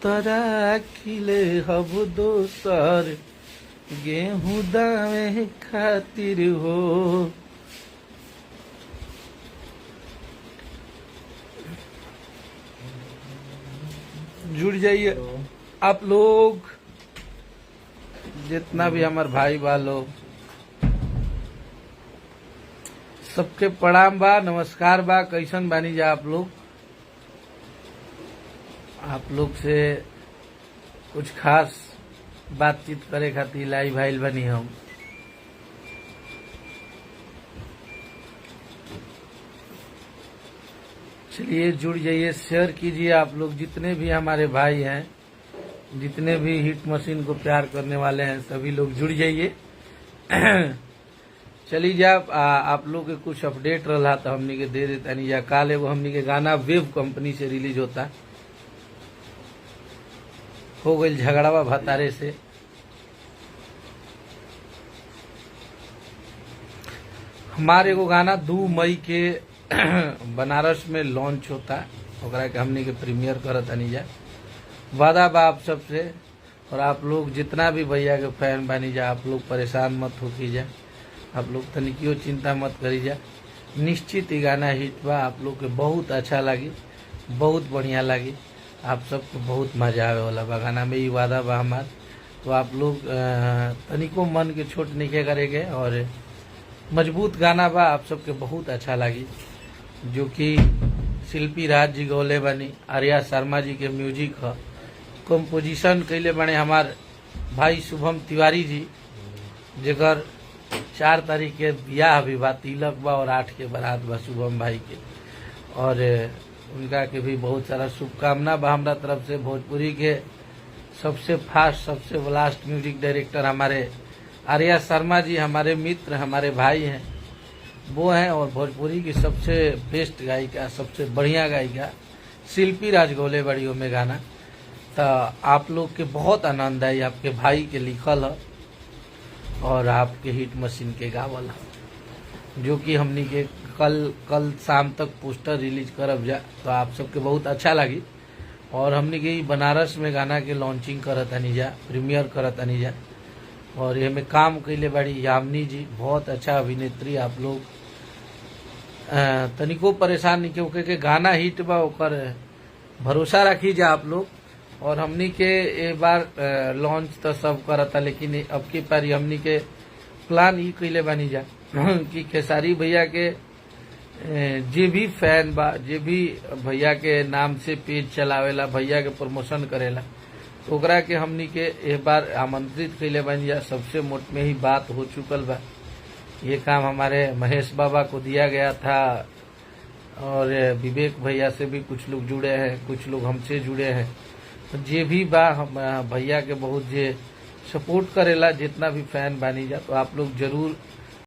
तरा खिले हब दोसर गेहूं दावे खातिर हो। जुड़ जाइए आप लोग, जितना भी हमारे भाई वालों, सबके प्रणाम बा, नमस्कार बा। कैसन बानी जा आप लोग? आप लोग से कुछ खास बातचीत करे खातिर लाइव आइल बनी हम। चलिए जुड़ जाइए, शेयर कीजिए आप लोग, जितने भी हमारे भाई हैं, जितने भी हिट मशीन को प्यार करने वाले हैं, सभी लोग जुड़ जाइए। चलिए जा आप लोग के कुछ अपडेट रहा तो हमनी के दे देता नहीं जा। काल एगो हमनी के गाना वेव कंपनी से रिलीज होता, हो गई झगड़ावा भतारे से। हमारे एगो गाना 2 मई के बनारस में लॉन्च होता, ओकरा के हमनी के प्रीमियर करत नहीं जा। वादा बा आप सबसे, और आप लोग जितना भी भैया के फैन बनी जा, आप लोग परेशान मत हो की जा, आप लोग तनिकियो चिंता मत करी जा। निश्चित ही गाना हिट बा, आप लोग के बहुत अच्छा लगी, बहुत बढ़िया लगी, आप सबको बहुत मजा आवे वाला बा गाना में, ये वादा बा हमार। तो आप लोग तनिको मन के छोट नहीं करेंगे, और मजबूत गाना बा, आप सबके बहुत अच्छा लगी। जो कि शिल्पी राज जी गौले बनी, आर्या शर्मा जी के म्यूजिक है, कंपोजिशन कैले बने हमार भाई शुभम तिवारी जी, जेकर 4 तारीख के बियाह भी बा, तिलक बा, और 8 के बारात बा शुभम भाई के। और उनका के भी बहुत सारा शुभकामना बा हमरा तरफ से। भोजपुरी के सबसे फास्ट, सबसे ब्लास्ट म्यूजिक डायरेक्टर हमारे आर्या शर्मा जी हमारे मित्र, हमारे भाई हैं, वो हैं। और भोजपुरी की सबसे बेस्ट गायिका, सबसे बढ़िया गायिका शिल्पी राज गौले बड़ी में गाना। तो आप लोग के बहुत आनंद आई, आपके भाई के लिखल है और आपके हिट मशीन के गावल है, जो कि हमनी के कल शाम तक पोस्टर रिलीज करब जा। तो आप सबके बहुत अच्छा लगी। और हमनी के बनारस में गाना के लॉन्चिंग करत आनी जा, प्रीमियर करत आनी जा। और ये में काम कैले बड़ी यामिनी जी, बहुत अच्छा अभिनेत्री। आप लोग तनिको परेशान नहीं, क्योंकि गाना हिट बा, ओकर भरोसा रखी जा आप लोग। और हमनी के एक बार लॉन्च तो सब करता, लेकिन अब की पारी हमनी के प्लान ही कैले बनी जा कि खेसारी भैया के जे भी फैन बा, जे भी भैया के नाम से पेज चलावेला, भैया के प्रमोशन करेला, तो ओकरा के हमनी के एक बार आमंत्रित कैले बन जा। सबसे मोट में ही बात हो चुकल बा, ये काम हमारे महेश बाबा को दिया गया था, और विवेक भैया से भी कुछ लोग जुड़े हैं, कुछ लोग हमसे जुड़े हैं। तो जे भी बा, हम भैया के बहुत जे सपोर्ट करेला, जितना भी फैन बानी जा, तो आप लोग जरूर